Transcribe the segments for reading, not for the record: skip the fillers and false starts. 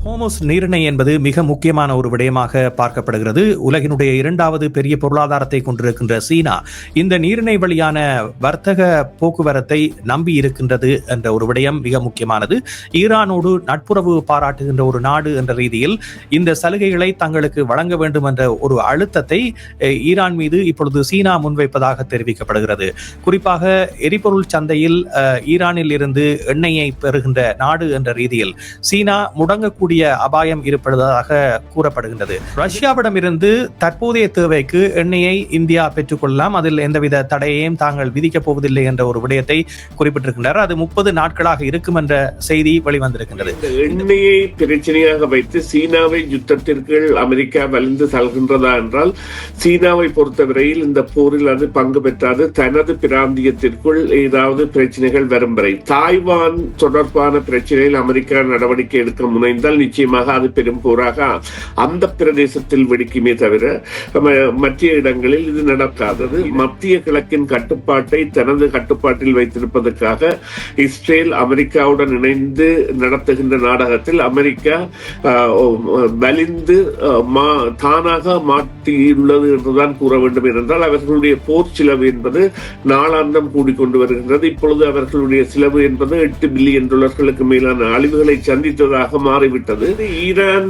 Hormuz நீரிணை என்பது மிக முக்கியமான ஒரு விடயமாக பார்க்கப்படுகிறது. உலகினுடைய இரண்டாவது பெரிய பொருளாதாரத்தை கொண்டிருக்கின்ற சீனா இந்த நீரிணை வழியான வர்த்தக போக்குவரத்தை நம்பி இருக்கின்றது என்ற ஒரு விடயம் மிக முக்கியமானது. ஈரானோடு நட்புறவு பாராட்டுகின்ற ஒரு நாடு என்ற ரீதியில் இந்த சலுகைகளை தங்களுக்கு வழங்க வேண்டும் என்ற ஒரு அழுத்தத்தை ஈரான் மீது இப்பொழுது சீனா முன்வைப்பதாக தெரிவிக்கப்படுகிறது. குறிப்பாக எரிபொருள் சந்தையில் ஈரானில் இருந்து எண்ணெயை பெறுகின்ற நாடு என்ற ரீதியில் சீனா முடங்கக்கூடிய அபாயம் இருப்பதாக கூறப்படுகின்றது. ரஷ்யாவிடமிருந்து தற்போதைய தேவைக்கு எண்ணெயை இந்தியா பெற்றுக் கொள்ளலாம், அதில் எந்தவித தடையையும் தாங்கள் விதிக்கப் போவதில்லை என்ற ஒரு விடயத்தை குறிப்பிட்டிருக்கின்றனர். அது 30 நாட்களாக இருக்கும் என்ற செய்தி வெளிவந்திருக்கின்றது. எண்ணெயை பிரச்சனையாக வைத்து சீனாவை யுத்தத்திற்கு அமெரிக்கா வலிந்து செல்கின்றதா என்றால், சீனாவை பொறுத்தவரையில் இந்த போரில் அது பங்கு பெற்றாது தனது பிராந்தியத்திற்குள் ஏதாவது பிரச்சனைகள் வரும் வரை. தாய்வான் தொடர்பான பிரச்சனையில் அமெரிக்கா நடவடிக்கை எடுக்க முனைந்தால் நிச்சயமாக அது பெரும் போராக அந்த பிரதேசத்தில் வெடிக்குமே தவிர மற்ற இடங்களில் இது நடக்காதது. மத்திய கிழக்கின் கட்டுப்பாட்டை தனது கட்டுப்பாட்டில் வைத்திருப்பதற்காக இஸ்ரேல் அமெரிக்காவுடன் இணைந்து நடத்துகின்ற நாடகத்தில் அமெரிக்கா வலிந்து தானாக மாற்றியுள்ளது என்றுதான் கூற வேண்டும். என்றால் அவர்களுடைய போர் செலவு என்பது நாளாந்தம் கூடிக்கொண்டு வருகின்றது. இப்பொழுது அவர்களுடைய செலவு என்பது $8 பில்லியன் மேலான அழிவுகளை சந்தித்ததாக மாறிவிட்டது. ஈரான்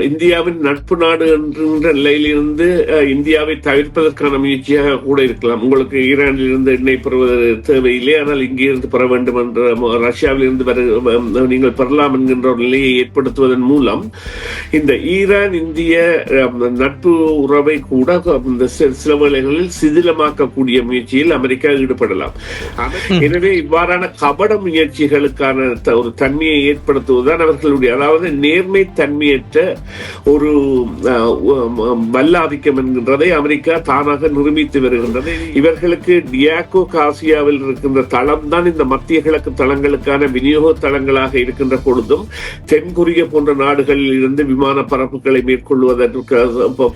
இந்தியாவின் நட்பு நாடு என்ற நிலையிலிருந்து இந்தியாவை தவிர்ப்பதற்கான முயற்சியாக கூட இருக்கலாம். உங்களுக்கு ஈரானில் இருந்து எண்ணெய் பெறுவது தேவையில்லை, ஆனால் இங்கே இருந்து பெற வேண்டும் என்ற, ரஷ்யாவில் இருந்து நீங்கள் பெறலாம் என்கின்ற ஒரு நிலையை ஏற்படுத்துவதன் மூலம் இந்த ஈரான் இந்திய நட்பு உறவை கூட இந்த சில வேளைகளில் சிதிலமாக்கக்கூடிய முயற்சியில் அமெரிக்கா ஈடுபடலாம். எனவே இவ்வாறான கபட முயற்சிகளுக்கான ஒரு தன்மையை ஏற்படுத்துவதுதான் அவர்களுடைய, அதாவது நேர்மை தன்மையற்ற ஒரு வல்லாதிக்கம் என்கின்றதை அமெரிக்கா தானாக நிரூபித்து வருகின்றது. இவர்களுக்கு டியாகோ காசியாவில் இருக்கின்ற தளம் தான் இந்த மத்திய கிழக்கு தளங்களுக்கான விநியோக தளங்களாக இருக்கின்ற பொழுதும் தென்கொரியா போன்ற நாடுகளில் இருந்து விமான பரப்புகளை மேற்கொள்வதற்கு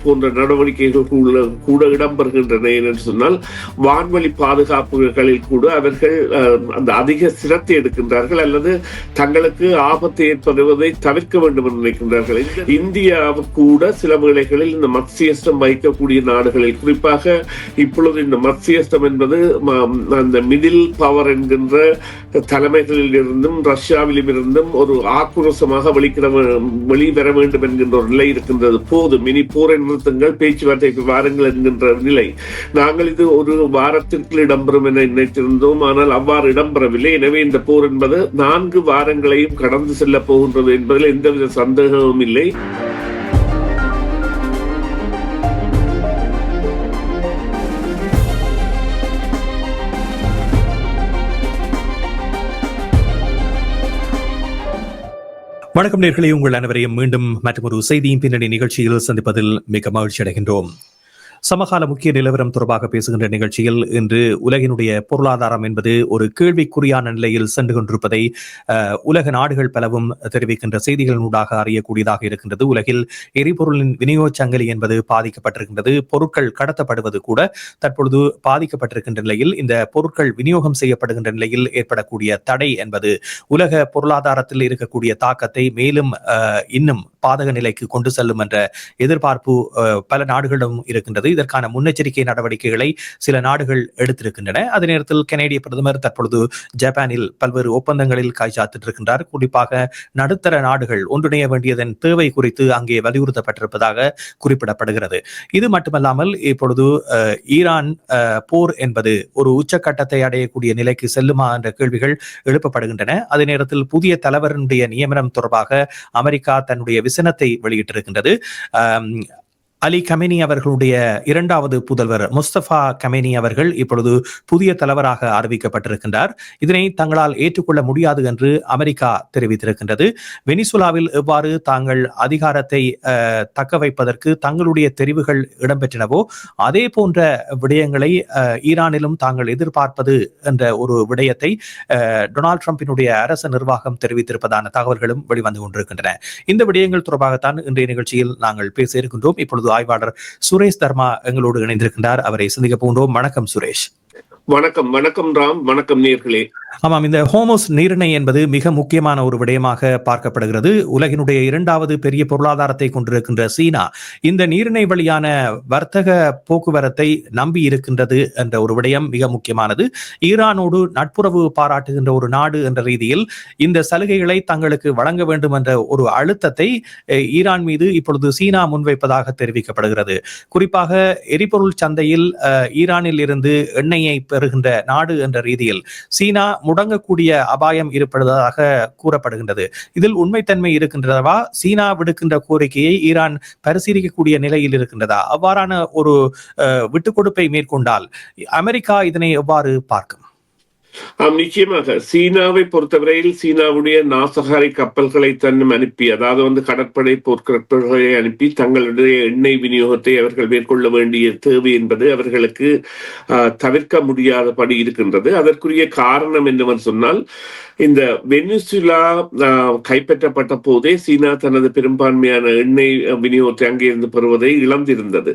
போன்ற நடவடிக்கைகள் கூட இடம்பெறுகின்றன என்று சொன்னால், வான்வழி பாதுகாப்புகளில் கூட அவர்கள் அந்த அதிக சிரத்தை எடுக்கின்றார்கள் அல்லது தங்களுக்கு ஆபத்து ஏற்படுவதை தவிர்க்க வேண்டும் என்று நினைக்கின்றார்கள். இந்தியாவுக்கு கூட சில வேளைகளில் இந்த மத்தியஸ்தம் வைக்கக்கூடிய நாடுகளில், குறிப்பாக இப்பொழுது இந்த மத்தியஸ்தம் என்பது அந்த மிடில் பவர் என்கின்ற தலைமைகளில் இருந்தும் ரஷ்யாவிலும் இருந்தும் ஒரு ஆக்ரோஷமாக வெளிவர வேண்டும் என்கின்ற ஒரு நிலை இருக்கின்றது. போதும், இனி போரை நிறுத்துங்கள், பேச்சுவார்த்தைக்கு வாருங்கள் என்கின்ற நிலை. நாங்கள் இது ஒரு வாரத்திற்கு இடம்பெறும் என நினைத்திருந்தோம், ஆனால் அவ்வாறு இடம்பெறவில்லை. எனவே இந்த போர் என்பது 4 வாரங்களையும் கடந்து செல்ல போகின்றது என்பதில் எந்தவித சந்தேகமும் இல்லை. வணக்கம் நேயர்களே, உங்கள் அனைவரையும் மீண்டும் மற்றொரு செய்தியின் பின்னணி நிகழ்ச்சியில் சந்திப்பதில் மிக மகிழ்ச்சி அடைகின்றோம். சமகால முக்கிய நிலவரம் தொடர்பாக பேசுகின்ற நிகழ்ச்சியில் இன்று உலகினுடைய பொருளாதாரம் என்பது ஒரு கேள்விக்குறியான நிலையில் சென்று கொண்டிருப்பதை உலக நாடுகள் பலவும் தெரிவிக்கின்ற செய்திகளினூடாக அறியக்கூடியதாக இருக்கின்றது. உலகில் எரிபொருளின் விநியோக சங்கிலி என்பது பாதிக்கப்பட்டிருக்கின்றது. பொருட்கள் கடத்தப்படுவது கூட தற்பொழுது பாதிக்கப்பட்டிருக்கின்ற நிலையில், இந்த பொருட்கள் விநியோகம் செய்யப்படுகின்ற நிலையில் ஏற்படக்கூடிய தடை என்பது உலக பொருளாதாரத்தில் இருக்கக்கூடிய தாக்கத்தை மேலும் இன்னும் பாதக நிலைக்கு கொண்டு செல்லும் என்ற எதிர்பார்ப்பு பல நாடுகளிடம் இருக்கின்றது. இதற்கான முன்னெச்சரிக்கை நடவடிக்கைகளை சில நாடுகள் எடுத்திருக்கின்றன. அதே நேரத்தில் கனேடிய பிரதமர் தற்பொழுது ஜப்பானில் பல்வேறு ஒப்பந்தங்களில் காய்ச்சாத்திருக்கின்றார். குறிப்பாக நடுத்தர நாடுகள் ஒன்றிணைய வேண்டியதன் தேவை குறித்து அங்கே வலியுறுத்தப்பட்டிருப்பதாக குறிப்பிடப்படுகிறது. இது மட்டுமல்லாமல் இப்பொழுது ஈரான் போர் என்பது ஒரு உச்சக்கட்டத்தை அடையக்கூடிய நிலைக்கு செல்லுமா என்ற கேள்விகள் எழுப்பப்படுகின்றன. அதே நேரத்தில் புதிய தலைவருடைய நியமனம் தொடர்பாக அமெரிக்கா தன்னுடைய விசனத்தை வெளியிட்டிருக்கின்றது. அலி கமேனி அவர்களுடைய 2வது புதல்வர் முஸ்தபா கமேனி அவர்கள் இப்பொழுது புதிய தலைவராக அறிவிக்கப்பட்டிருக்கின்றார். இதனை தங்களால் ஏற்றுக்கொள்ள முடியாது என்று அமெரிக்கா தெரிவித்திருக்கின்றது. வெனிசுலாவில் எவ்வாறு தாங்கள் அதிகாரத்தை தக்க வைப்பதற்கு தங்களுடைய தெரிவுகள் இடம்பெற்றனவோ அதே போன்ற விடயங்களை ஈரானிலும் தாங்கள் எதிர்பார்ப்பது என்ற ஒரு விடயத்தை டொனால்ட் ட்ரம்பினுடைய அரசு நிர்வாகம் தெரிவித்திருப்பதான தகவல்களும் வெளிவந்து கொண்டிருக்கின்றன. இந்த விடயங்கள் தொடர்பாகத்தான் இன்றைய நிகழ்ச்சியில் நாங்கள் பேச இருக்கின்றோம். இப்பொழுது ஆய்வாளர் சுரேஷ் தர்மா எங்களோடு இணைந்திருக்கின்றார். அவரை சந்திக்க போகின்றோம். வணக்கம் சுரேஷ். வணக்கம் வணக்கம் ராம், வணக்கம் நேர்களே. ஆமாம், இந்த ஹோமோஸ் நீரிணை என்பது மிக முக்கியமான ஒரு விடயமாக பார்க்கப்படுகிறது. உலகினுடைய இரண்டாவது பெரிய பொருளாதாரத்தை கொண்டிருக்கின்ற சீனா இந்த நீரிணை வழியான வர்த்தக போக்குவரத்தை நம்பி இருக்கின்றது என்ற ஒரு விடயம் மிக முக்கியமானது. ஈரானோடு நட்புறவு பாராட்டுகின்ற ஒரு நாடு என்ற ரீதியில் இந்த சலுகைகளை தங்களுக்கு வழங்க வேண்டும் என்ற ஒரு அழுத்தத்தை ஈரான் மீது இப்பொழுது சீனா முன்வைப்பதாக தெரிவிக்கப்படுகிறது. குறிப்பாக எரிபொருள் சந்தையில் ஈரானில் இருந்து எண்ணெயை பெறுகின்ற நாடு என்ற ரீதியில் சீனா முடங்கக்கூடிய அபாயம் இருப்பதாக கூறப்படுகின்றது. இதில் உண்மைத்தன்மை இருக்கின்றதா? சீனா விடுக்கின்ற கோரிக்கையை ஈரான் பரிசீலிக்கக்கூடிய நிலையில் இருக்கின்றதா? அவ்வாறான ஒரு விட்டுக் கொடுப்பை மேற்கொண்டால் அமெரிக்கா இதனை எவ்வாறு பார்க்கும்? நிச்சயமாக சீனாவை பொறுத்தவரையில் சீனாவுடைய நாசகாரி கப்பல்களை தன்னும் அனுப்பி, அதாவது கடற்படை போர்க்கப்பல்களை அனுப்பி தங்களுடைய எண்ணெய் விநியோகத்தை அவர்கள் மேற்கொள்ள வேண்டிய தேவை என்பது அவர்களுக்கு தவிர்க்க முடியாதபடி இருக்கின்றது. அதற்குரிய காரணம் என்னவென்று சொன்னால், இந்த வெனிசுலா கைப்பற்றப்பட்ட போதே சீனா தனது பெரும்பான்மையான எண்ணெய் விநியோகத்தை அங்கிருந்து பெறுவதை இழந்திருந்தது.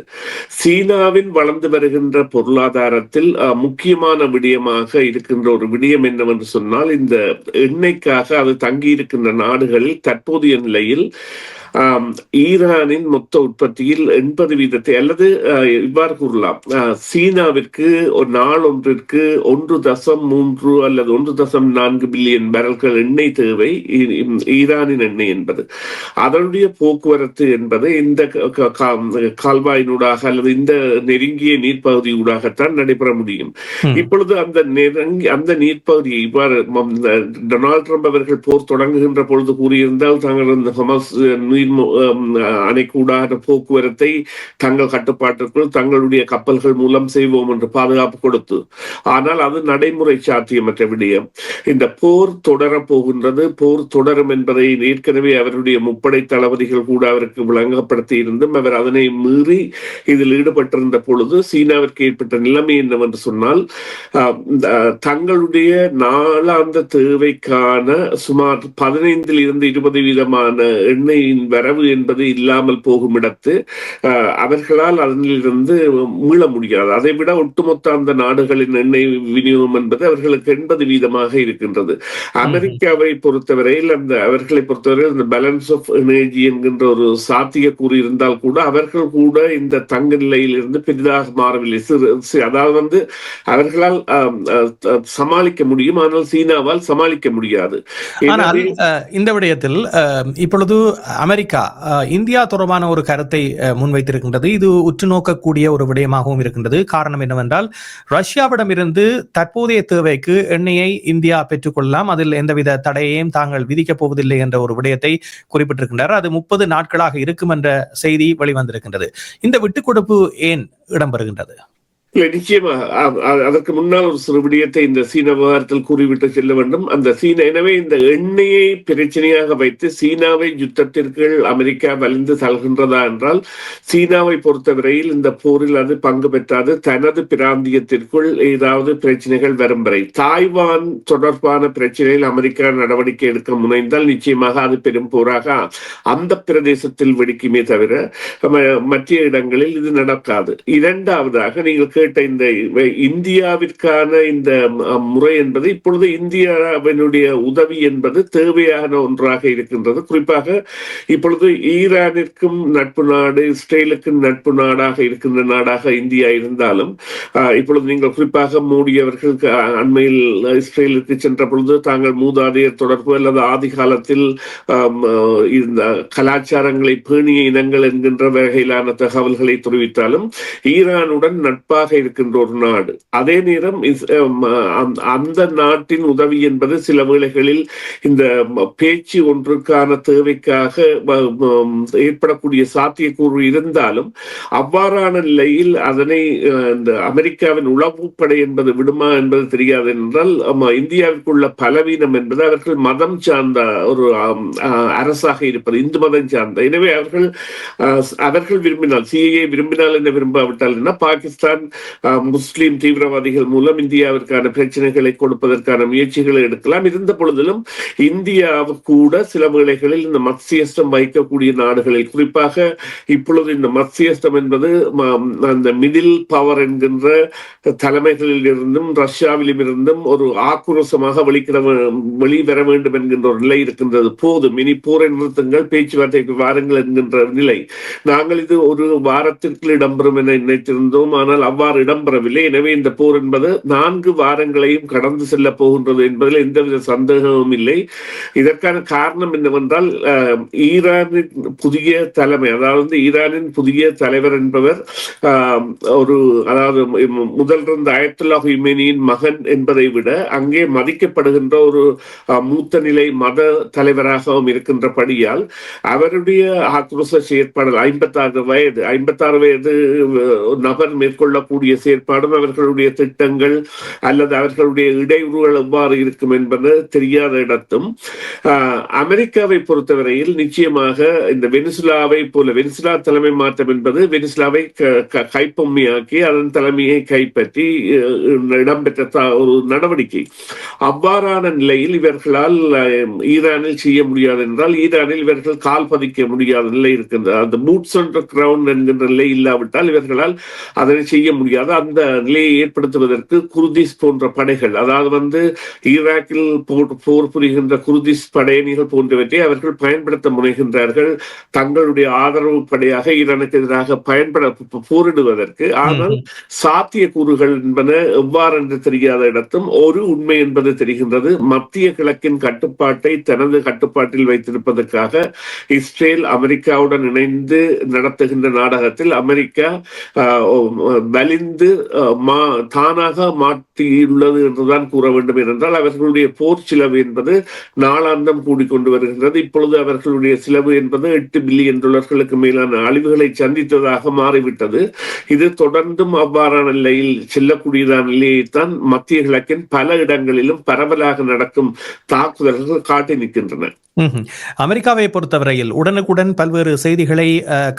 சீனாவின் வளர்ந்து வருகின்ற பொருளாதாரத்தில் முக்கியமான விடயமாக இருக்கின்ற ஒரு விடயம் என்னவென்று சொன்னால், இந்த எண்ணெய்க்காக அது தங்கியிருக்கின்ற நாடுகளில் தற்போதைய நிலையில் ஈரானின் மொத்த உற்பத்தியில் 80% அல்லது இவ்வாறு கூறலாம், சீனாவிற்கு ஒரு நாள் ஒன்றிற்கு 1.3 அல்லது 1.4 பில்லியன் பேரல்கள் எண்ணெய் தேவை. ஈரானின் எண்ணெய் என்பது அதனுடைய போக்குவரத்து என்பது இந்த கால்வாயினூடாக அல்லது இந்த நெருங்கிய நீர்ப்பகுதியூடாகத்தான் நடைபெற முடியும். இப்பொழுது அந்த நீர்ப்பகுதியை இவ்வாறு டொனால்ட் ட்ரம்ப் அவர்கள் போர் தொடங்குகின்ற பொழுது கூறியிருந்தால், தாங்கள் இந்த ஹமாஸ் அணைக்கூடான போக்குவரத்தை தங்கள் கட்டுப்பாட்டிற்குள் தங்களுடைய கப்பல்கள் மூலம் செய்வோம் என்று பாதுகாப்பு கொடுத்து, ஆனால் அது நடைமுறை சாத்தியமற்ற விடயம். இந்த போர் தொடரப் போகின்றது. போர் தொடரும் என்பதை ஏற்கனவே அவருடைய முப்படை தளபதிகள் கூட அவருக்கு விளங்கப்படுத்தி இருந்தும் அவர் அதனை மீறி இதில் ஈடுபட்டிருந்த பொழுது சீனாவிற்கு ஏற்பட்ட நிலைமை என்னவென்று சொன்னால், தங்களுடைய நாளாந்த தேவைக்கான சுமார் 15-20% எண்ணெயின் வரவு என்பது இல்லாமல் போகும் இடத்து அவர்களால் அதனிலிருந்து மீள முடியாது. அதை விட ஒட்டுமொத்த அந்த நாடுகளின் எண்ணெய் விநியோகம் என்பது அவர்களுக்கு 80% இருக்கின்றது. அமெரிக்காவை பொறுத்தவரையில் அவர்களை பொறுத்தவரையில் இந்த பேலன்ஸ் ஆஃப் எனர்ஜி என்கின்ற ஒரு சாத்திய கூறி இருந்தால் கூட அவர்கள் கூட இந்த தங்க நிலையில் இருந்து பெரிதாக மாறவில்லை. அதாவது அவர்களால் சமாளிக்க முடியும், ஆனால் சீனாவால் சமாளிக்க முடியாது. ஆனால் இந்த விடயத்தில் இப்பொழுது அமெரிக்கா இந்தியா தொடர்பான ஒரு கருத்தை முன்வைத்திருக்கின்றது. இது உற்று நோக்கக்கூடிய ஒரு விடயமாகவும் இருக்கின்றது. காரணம் என்னவென்றால், ரஷ்யாவிடமிருந்து தற்போதைய தேவைக்கு எண்ணெயை இந்தியா பெற்றுக்கொள்ளலாம், அதில் எந்தவித தடையையும் தாங்கள் விதிக்கப் போவதில்லை என்ற ஒரு விடயத்தை குறிப்பிட்டிருக்கின்றார். அது 30 நாட்களாக இருக்கும் என்ற செய்தி வெளிவந்திருக்கின்றது. இந்த விட்டுக் கொடுப்பு ஏன் இடம்பெறுகின்றது? நிச்சயமாக அதற்கு முன்னால் ஒரு சிறு விடயத்தை இந்த சீன விவகாரத்தில் கூறிவிட்டு செல்ல வேண்டும். எனவே இந்த எண்ணெயை பிரச்சனையாக வைத்து சீனாவை யுத்தத்திற்கு அமெரிக்கா வலிந்து தள்ளுகின்றதா என்றால், சீனாவை பொறுத்தவரையில் இந்த போரில் அது பங்கு பெற்றாது தனது பிராந்தியத்திற்குள் ஏதாவது பிரச்சனைகள் வரும் வரை. தாய்வான் தொடர்பான பிரச்சனையில் அமெரிக்கா நடவடிக்கை எடுக்க முனைந்தால் நிச்சயமாக அது பெரும் போராக அந்த பிரதேசத்தில் வெடிக்குமே தவிர மற்ற இடங்களில் இது நடக்காது. இரண்டாவதாக நீங்கள் இந்த இந்தியாவிற்கான இந்த முறை என்பது இப்பொழுது இந்தியாவினுடைய உதவி என்பது தேவையான ஒன்றாக இருக்கின்றது. குறிப்பாக இப்பொழுது ஈரானிற்கும் நட்பு நாடு, இஸ்ரேலுக்கும் நட்பு நாடாக இருக்கின்ற நாடாக இந்தியா இருந்தாலும், இப்பொழுது நீங்கள் குறிப்பாக மோடி அவர்கள் அண்மையில் இஸ்ரேலுக்கு சென்ற பொழுது தாங்கள் மூதாதையர் தொடர்பு அல்லது ஆதி காலத்தில் இந்த கலாச்சாரங்களை பேணிய இனங்கள் என்கின்ற வகையிலான தகவல்களை தெரிவித்தாலும், ஈரானுடன் நட்பாக இருக்கின்ற ஒரு நாடு. அதே நேரம் அந்த நாட்டின் உதவி என்பது சில வேளைகளில் இந்த பேச்சு ஒன்றுக்கான தேவைக்காக ஏற்படக்கூடிய சாத்தியக்கூறு இருந்தாலும், அவ்வாறான நிலையில் அதனை இந்த அமெரிக்காவின் உளவுப்படை என்பது விடுமா என்பது தெரியாது. என்றால் இந்தியாவிற்குள்ள பலவீனம் என்பது அவர்கள் மதம் சார்ந்த ஒரு அரசாக இருப்பது, இந்து மதம் சார்ந்த. எனவே அவர்கள் விரும்பினால், சிஏஏ விரும்பினால் என்ன, விரும்பாவிட்டால் என்ன, பாகிஸ்தான் முஸ்லிம் தீவிரவாதிகள் மூலம் இந்தியாவிற்கான பிரச்சனைகளை கொடுப்பதற்கான முயற்சிகளை எடுக்கலாம். இருந்த பொழுதிலும் இந்தியாவு கூட சில வேளைகளில் இந்த மத்தியஸ்தம் வைக்கக்கூடிய நாடுகளில், குறிப்பாக இப்பொழுது இந்த மத்தியஸ்தம் என்பது அந்த மிடில் பவர் என்கின்ற தலைமைகளில் இருந்தும் ரஷ்யாவிலும் இருந்தும் ஒரு ஆக்ரோஷமாக வெளிவர வேண்டும் என்கின்ற ஒரு நிலை இருக்கின்றது. போதும், இனி போரை நிறுத்துங்கள், பேச்சுவார்த்தைக்கு வாருங்கள் என்கின்ற நிலை. நாங்கள் இது ஒரு வாரத்திற்கு இடம்பெறும் என நினைத்திருந்தோம், ஆனால் அவ்வாறு இடம்பெறவில்லை. எனவே இந்த போர் என்பது 4 வாரங்களையும் கடந்து செல்ல போகின்றது என்பதில் எந்தவித சந்தேகமும் இல்லை. இதற்கான காரணம் என்னவென்றால், ஈரானின் புதிய தலைமை, அதாவது ஈரானின் புதிய தலைவர் என்பவர் முதல் இருந்த அயத்துல்லா ஹுமைனியின் மகன் என்பதை விட அங்கே மதிக்கப்படுகின்ற ஒரு மூத்த நிலை மத தலைவராகவும் இருக்கின்றபடியால் அவருடைய ஆக்ரோஷ செயற்பாடு 56 வயது நபர் மேற்கொள்ளக்கூடிய செயற்பாடும் அவர்களுடைய திட்டங்கள் அல்லது அவர்களுடைய இடையூறுகள் எவ்வாறு இருக்கும் என்பது தெரியாத இடத்தும், அமெரிக்காவை பொறுத்தவரையில் நிச்சயமாக இந்த வெனிசுலாவை போல வெனிசுலா தலைமை மாற்றம் என்பது வெனிசுலாவை கைப்பொம்மையாக்கி அதன் தலைமையை கைப்பற்றி இடம்பெற்ற ஒரு நடவடிக்கை. அவ்வாறான நிலையில் இவர்களால் ஈரானில் செய்ய முடியாது என்றால் ஈரானில் இவர்கள் கால் பதிக்க முடியாத நிலை இருக்கின்றது. அந்த பூட்ஸ் ஆன் தி கிரவுண்ட் என்கின்ற நிலை இல்லாவிட்டால் இவர்களால் அதனை செய்ய முடியாது. அந்த நிலையை ஏற்படுத்துவதற்கு குர்திஸ் போன்ற படைகள், அதாவது ஈராக்கில் போர் புரிகின்ற குர்திஸ் படையணிகள் போன்றவற்றை அவர்கள் பயன்படுத்த முனைகின்றார்கள் தங்களுடைய ஆதரவு படையாக ஈரானுக்கு எதிராக போரிடுவதற்கு. ஆனால் சாத்திய கூறுகள் என்பன எவ்வாறு என்று தெரியாத இடத்தும் ஒரு உண்மை என்பது தெரிகின்றது. மத்திய கிழக்கின் கட்டுப்பாட்டை தனது கட்டுப்பாட்டில் வைத்திருப்பதற்காக இஸ்ரேல் அமெரிக்காவுடன் இணைந்து நடத்துகின்ற நாடகத்தில் அமெரிக்கா வலிந்து தானாக மாற்றியுள்ளது என்றுதான் கூற வேண்டும். ஏனென்றால் அவர்களுடைய போர் செலவு என்பது நாளாந்தம் கூடிக்கொண்டு வருகின்றது. இப்பொழுது அவர்களுடைய செலவு என்பது $8 பில்லியன் மேலான அழிவுகளை சந்தித்ததாக மாறிவிட்டது. இது தொடர்ந்தும் அவ்வாறான நிலையில் செல்லக்கூடியதான நிலையைத்தான் மத்திய கிழக்கின் பல இடங்களிலும் பரவலாக நடக்கும் தாக்குதல்கள் காட்டி நிற்கின்றன. அமெரிக்காவை பொறுத்தவரையில் உடனுக்குடன் பல்வேறு செய்திகளை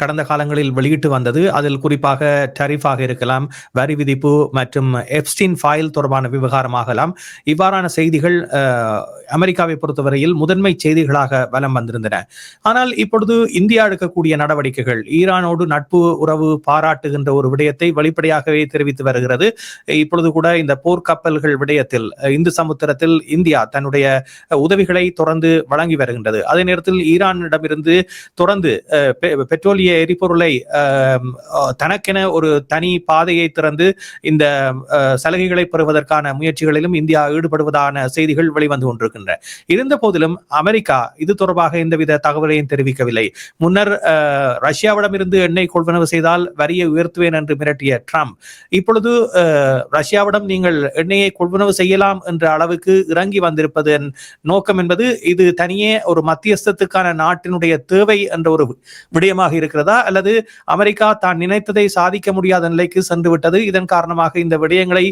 கடந்த காலங்களில் வெளியிட்டு வந்தது. அதில் குறிப்பாக டரிஃபாக இருக்கலாம், வரி விதிப்பு மற்றும் எப்ஸ்டீன் ஃபைல் தொடர்பான விவகாரமாகலாம். இவ்வாறான செய்திகள் அமெரிக்காவை பொறுத்தவரையில் முதன்மை செய்திகளாக வலம் வந்திருந்தன. ஆனால் இப்பொழுது இந்தியா எடுக்கக்கூடிய நடவடிக்கைகள் ஈரானோடு நட்பு உறவு பாராட்டுகின்ற ஒரு விடயத்தை வெளிப்படையாகவே தெரிவித்து வருகிறது. இப்பொழுது கூட இந்த போர்க்கப்பல்கள் விடயத்தில் இந்து சமுத்திரத்தில் இந்தியா தன்னுடைய உதவிகளை தொடர்ந்து வழங்கி வருகின்றது. அதே நேரத்தில் ஈரானிடமிருந்து தொடர்ந்து பெட்ரோலிய எரிபொருளை தனக்கென ஒரு தனி பாதையை திறந்து இந்த சலுகைகளை பெறுவதற்கான முயற்சிகளிலும் இந்தியா ஈடுபடுவதான செய்திகள் வெளிவந்து கொண்டிருக்கின்றன. இருந்த போதிலும் அமெரிக்கா இது தொடர்பாக எந்தவித தகவலையும் தெரிவிக்கவில்லை. முன்னர் ரஷ்யாவிடமிருந்து எண்ணெய் கொள்வனவு செய்தால் வரியை உயர்த்துவேன் என்று மிரட்டிய ட்ரம்ப் இப்பொழுது ரஷ்யாவிடம் நீங்கள் எண்ணெயை கொள்வனவு செய்யலாம் என்ற அளவுக்கு இறங்கி வந்திருப்பதன் நோக்கம் என்பது இது தனியே ஒரு மத்தியஸ்தத்துக்கான நாட்டினுடைய தேவை என்ற ஒரு விடயமாக இருக்கிறதா, அல்லது அமெரிக்கா தான் நினைத்ததை சாதிக்க முடியாத நிலைக்கு சென்று விட்டது, இதன் காரணமாக இந்த விடயங்களை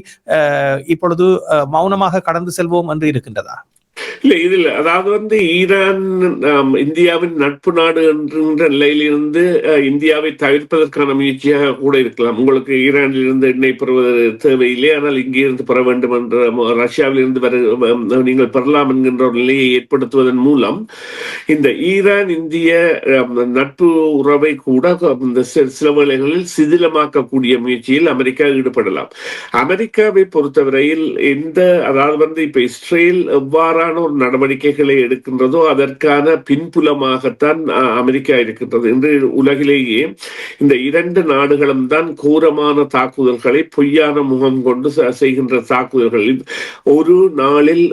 இப்பொழுது மௌனமாக கடந்து செல்வோம் என்று இருக்கின்றதா? இல்ல, இதில் அதாவது ஈரான் இந்தியாவின் நட்பு நாடு என்கின்ற நிலையிலிருந்து இந்தியாவை தவிர்ப்பதற்கான முயற்சியாக கூட இருக்கலாம். உங்களுக்கு ஈரானில் இருந்து எண்ணெய் பெறுவது தேவையில்லை, ஆனால் இங்கே இருந்து பெற வேண்டும் என்ற, ரஷ்யாவில் இருந்து நீங்கள் பெறலாம் என்கின்ற ஒரு நிலையை ஏற்படுத்துவதன் மூலம் இந்த ஈரான் இந்திய நட்பு உறவை கூட இந்த சில வேளைகளில் சிதிலமாக்கக்கூடிய முயற்சியில் அமெரிக்கா ஈடுபடலாம். அமெரிக்காவை பொறுத்தவரையில் அதாவது இப்ப இஸ்ரேல் எவ்வாறான ஒரு நடவடிக்கைகளை எடுக்கின்றதோ அதற்கான பின்புலமாகத்தான் அமெரிக்கா இருக்கின்றது. இன்று உலகிலேயே இந்த 2 நாடுகளும் தான் கோரமான தாக்குதல்களை பொய்யான முகம் கொண்டு செய்கின்ற தாக்குதல்களில் ஒரு நாளில்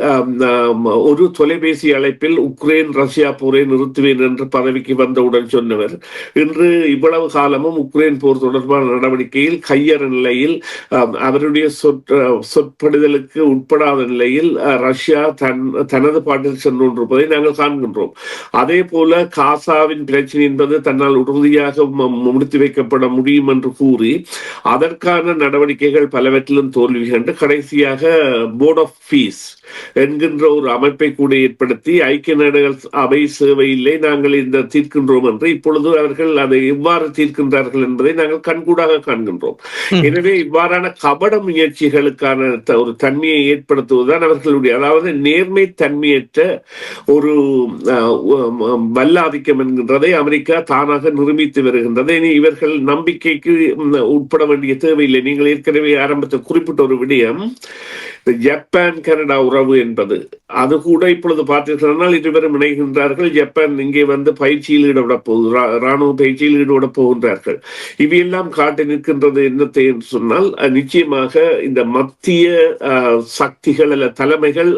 ஒரு தொலைபேசி அழைப்பில் உக்ரைன் ரஷ்யா போரை நிறுத்துவேன் என்று பதவிக்கு வந்தவுடன் சொன்னவர் இன்று இவ்வளவு காலமும் உக்ரைன் போர் தொடர்பான நடவடிக்கையில் கையற நிலையில் அவருடைய சொற்படுதலுக்கு உட்படாத நிலையில் ரஷ்யா தனது பாட்டில் சென்று கொண்டிருப்பதை நாங்கள் காண்கின்றோம். அதே போல காசாவின் பிரச்சனை என்பது தன்னால் உறுதியாக முடித்து வைக்கப்பட முடியும் என்று கூறி அதற்கான நடவடிக்கைகள் பலவற்றிலும் தோல்வி கண்டு கடைசியாக போர்ட் ஆஃப் பீஸ் என்கின்ற ஒரு அமைப்பை கூட ஏற்படுத்தி ஐக்கிய நாடுகள் அவை சேவையில்லை நாங்கள் இந்த தீர்க்கின்றோம் என்று இப்பொழுது அவர்கள் அதை எவ்வாறு தீர்க்கின்றார்கள் என்பதை நாங்கள் கண்கூடாக காண்கின்றோம். எனவே இவ்வாறான கபட முயற்சிகளுக்கான ஒரு தன்மையை ஏற்படுத்துவதுதான் அவர்களுடைய, அதாவது நேர்மை தன்மையற்ற ஒரு வல்லாதிக்கம் என்கின்றதை அமெரிக்கா தானாக நிரூபித்து வருகின்றது. இனி இவர்கள் நம்பிக்கைக்கு உட்பட வேண்டிய தேவையில்லை. நீங்கள் ஏற்கனவே ஆரம்பத்தில் குறிப்பிட்ட ஒரு விடயம் ஜப்பான் கனடா உறவு என்பது, அது கூட இப்பொழுது பார்த்தீர்கள் இருவரும் இணைகின்றார்கள். ஜப்பான் இங்கே வந்து பயிற்சியில் ஈடுபட ராணுவ பயிற்சியில் ஈடுபட போகின்றார்கள். இவையெல்லாம் காட்டி நிற்கின்றது என்னத்தை என்று சொன்னால், நிச்சயமாக இந்த மத்திய சக்திகள் அல்ல தலைமைகள்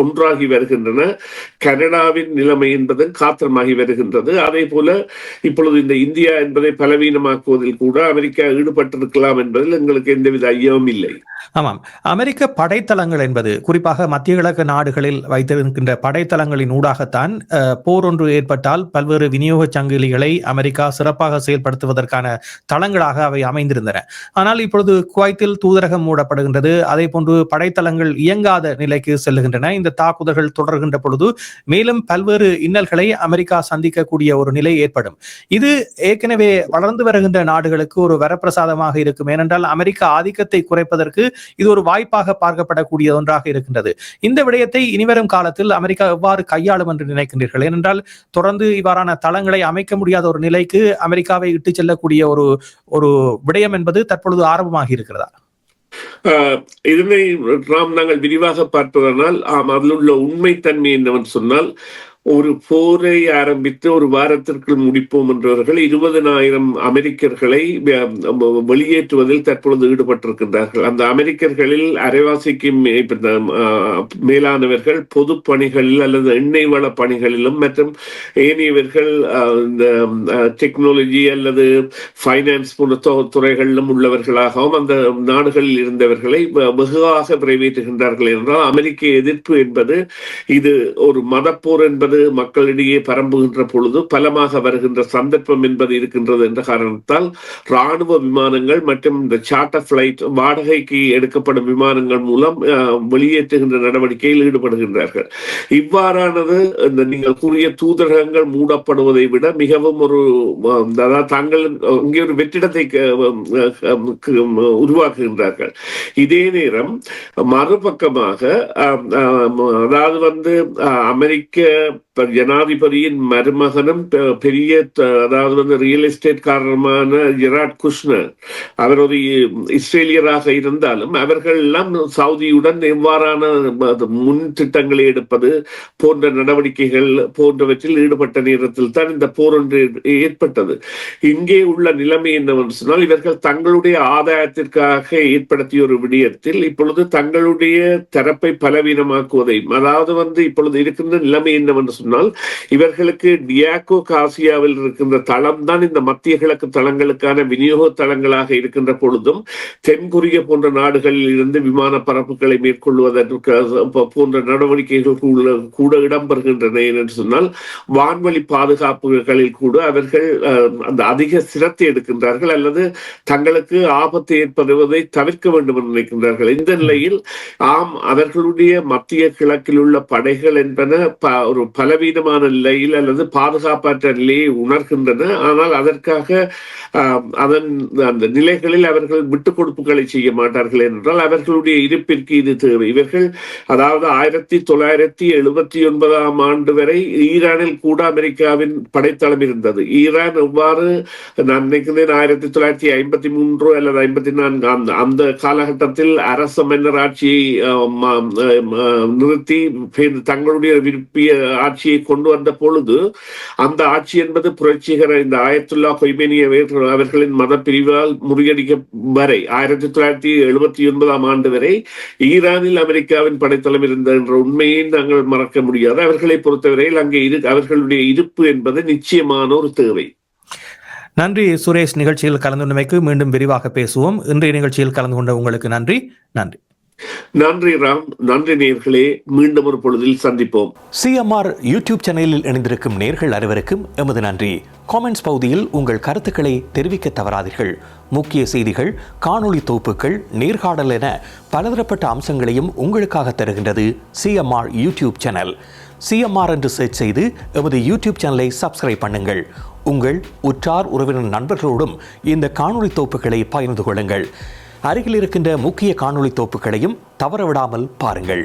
ஒன்றாகி வருகின்றன. கனடாவின் நிலைமை என்பது காத்திரமாகி வருகின்றது. அதே போல இப்பொழுது இந்த இந்தியா என்பதை பலவீனமாக்குவதில் கூட அமெரிக்கா ஈடுபட்டிருக்கலாம் என்பதில் எங்களுக்கு எந்தவித ஐயமும் இல்லை. ஆமாம், அமெரிக்க படைத்தளங்கள் என்பது குறிப்பாக மத்திய கிழக்கு நாடுகளில் வைத்திருக்கின்ற படைத்தளங்களின் ஊடாகத்தான் போர் ஒன்று ஏற்பட்டால் பல்வேறு விநியோக சங்கிலிகளை அமெரிக்கா சிறப்பாக செயல்படுத்துவதற்கான தளங்களாக அவை அமைந்திருந்தன. ஆனால் இப்பொழுது குவைத்தில் தூதரகம் மூடப்படுகின்றது. அதே போன்று படைத்தளங்கள் இயங்காத நிலைக்கு செல்லுகின்றன. இந்த தாக்குதல்கள் தொடர்கின்ற பொழுது மேலும் பல்வேறு இன்னல்களை அமெரிக்கா சந்திக்கக்கூடிய ஒரு நிலை ஏற்படும். இது ஏற்கனவே வளர்ந்து வருகின்ற நாடுகளுக்கு ஒரு வரப்பிரசாதமாக இருக்கும். ஏனென்றால் அமெரிக்க ஆதிக்கத்தை குறைப்பதற்கு இது ஒரு வாய்ப்பாக பார்க்கப்படக்கூடிய ஒன்றாக இருக்கின்றது. இந்த விடயத்தை இனிவரும் காலத்தில் அமெரிக்கா எவ்வாறு கையாளும் என்று நினைக்கின்றீர்கள்? ஏனென்றால் தொடர்ந்து இவ்வாறான தளங்களை அமைக்க முடியாத ஒரு நிலைக்கு அமெரிக்காவை இட்டு செல்லக்கூடிய ஒரு விடயம் என்பது தற்பொழுது ஆரம்பமாகி இருக்கிறதா? இதனை நாங்கள் விரிவாக பார்ப்பதனால் அதில் உள்ள உண்மைத்தன்மை என்னவென்று சொன்னால், ஒரு போரை ஆரம்பித்து ஒரு வாரத்திற்குள் முடிப்போம் என்றவர்கள் 20,000 அமெரிக்கர்களை வெளியேற்றுவதில் தற்பொழுது ஈடுபட்டிருக்கின்றார்கள். அந்த அமெரிக்கர்களில் அரைவாசிக்கு மேலானவர்கள் பொது பணிகளில் அல்லது எண்ணெய் வள பணிகளிலும் மற்றும் ஏனையவர்கள் இந்த டெக்னாலஜி அல்லது பைனான்ஸ் போன்ற துறைகளிலும் உள்ளவர்களாகவும் அந்த நாடுகளில் இருந்தவர்களை வெகுவாக நிறைவேற்றுகின்றார்கள் என்றால், அமெரிக்க எதிர்ப்பு என்பது இது ஒரு மதப்போர் என்பது மக்களிடையே பரம்புகின்ற பொழுது பலமாக வருகின்ற சந்தர்ப்பம் என்பது இருக்கின்றது என்ற காரணத்தால் ராணுவ விமானங்கள் மற்றும் இந்த சார்ட்டர் பிளைட் வாடகைக்கு எடுக்கப்படும் விமானங்கள் மூலம் வெளியேற்றுகின்ற நடவடிக்கையில் ஈடுபடுகின்றார்கள். இவ்வாறானது இந்த நீங்கள் கூறிய தூதரகங்கள் மூடப்படுவதை விட மிகவும் ஒரு தாங்கள் இங்கே ஒரு வெற்றிடத்தை உருவாக்குகின்றார்கள். இதே நேரம் மறுபக்கமாக அதாவது வந்து அமெரிக்க ஜனாதிபதியின் மருமகனும் பெரிய அதாவது வந்து ரியல் எஸ்டேட் காரணமான ஜெராட் குஷ்னர், அவர் ஒரு இஸ்ரேலியராக இருந்தாலும் அவர்கள் எல்லாம் சவுதியுடன் எவ்வாறான முன் திட்டங்களை எடுப்பது போன்ற நடவடிக்கைகள் போன்றவற்றில் ஈடுபட்ட நேரத்தில் தான் இந்த போர் ஒன்று ஏற்பட்டது. இங்கே உள்ள நிலைமை என்னவென்று சொன்னால், இவர்கள் தங்களுடைய ஆதாயத்திற்காக ஏற்படுத்திய ஒரு விடயத்தில் இப்பொழுது தங்களுடைய தரப்பை பலவீனமாக்குவதையும், அதாவது வந்து இப்பொழுது இருக்கின்ற நிலைமை என்னவென்று சொன்னால், இவர்களுக்கு டியாகோ காசியாவில் இருக்கின்ற தளம் தான் இந்த மத்திய கிழக்கு தளங்களுக்கான விநியோக தளங்களாக இருக்கின்ற பொழுதும் தென்கொரியா போன்ற நாடுகளில் இருந்து விமான பரப்புகளை மேற்கொள்வதற்கு போன்ற நடவடிக்கைகள் கூட இடம்பெறுகின்றன என்று சொன்னால், வான்வழி பாதுகாப்புகளில் கூட அவர்கள் அந்த அதிக சிரத்தை எடுக்கின்றார்கள் அல்லது தங்களுக்கு ஆபத்து ஏற்படுவதை தவிர்க்க வேண்டும் என்று நினைக்கின்றார்கள். இந்த நிலையில் அவர்களுடைய மத்திய கிழக்கில் உள்ள படைகள் என்பன ஒரு பலவீனமான நிலையில் அல்லது பாதுகாப்பற்ற நிலையை உணர்கின்றன. ஆனால் அதற்காக அந்த நிலைகளில் அவர்கள் விட்டுக் கொடுப்புகளை செய்ய மாட்டார்கள் என்றால் அவர்களுடைய இருப்பிற்கு இது தேவை. இவர்கள் அதாவது 1979 ஆண்டு வரை ஈரானில் கூட அமெரிக்காவின் படைத்தளம் இருந்தது. ஈரான் எவ்வாறு நான் நினைக்கிறேன் 1953 அல்லது 54 அந்த காலகட்டத்தில் அரச மன்னர் ஆட்சியை நிறுத்தி தங்களுடைய விருப்பிய ஆட்சியை கொண்டு வந்த பொழுது அந்த ஆட்சி என்பது புரட்சிகர இந்த ஆயத்துல்லா கொய்மேனி அவர்களின் மத பிரிவால் முறியடிக்க வரை 1979 ஆண்டு வரை ஈரானில் அமெரிக்காவின் படைத்தளம் இருந்த என்ற உண்மையை நாங்கள் மறக்க முடியாது. அவர்களை பொறுத்தவரையில் அங்கே அவர்களுடைய இருப்பு என்பது நிச்சயமான ஒரு தேவை. நன்றி சுரேஷ், நிகழ்ச்சியில் கலந்து கொண்டமைக்கு மீண்டும் விரிவாக பேசுவோம். இன்றைய நிகழ்ச்சியில் கலந்து கொண்ட உங்களுக்கு நன்றி. நன்றி ராம், நன்றி நேர்களே. மீண்டும் ஒரு பொழுதில் சந்திப்போம். சிஎம்ஆர் யூடியூப் சேனலில் இணைந்திருக்கும் நேர்கள் அனைவருக்கும் எமது நன்றி. காமெண்ட்ஸ் பகுதியில் உங்கள் கருத்துக்களை தெரிவிக்க தவறாதீர்கள். முக்கிய செய்திகள், காணொளி தொகுப்புகள், நேர்காணல் என பலதரப்பட்ட அம்சங்களையும் உங்களுக்காக தருகின்றது சிஎம்ஆர் யூடியூப் சேனல். சிஎம்ஆர் என்று சர்ச் செய்து எமது யூடியூப் சேனலை சப்ஸ்கிரைப் பண்ணுங்கள். உங்கள் உற்றார் உறவினர் நண்பர்களோடும் இந்த காணொளி தொகுப்புகளை பகிர்ந்து கொள்ளுங்கள். அருகில் இருக்கின்ற முக்கிய காணொளி தொகுப்புகளையும் தவறவிடாமல் பாருங்கள்.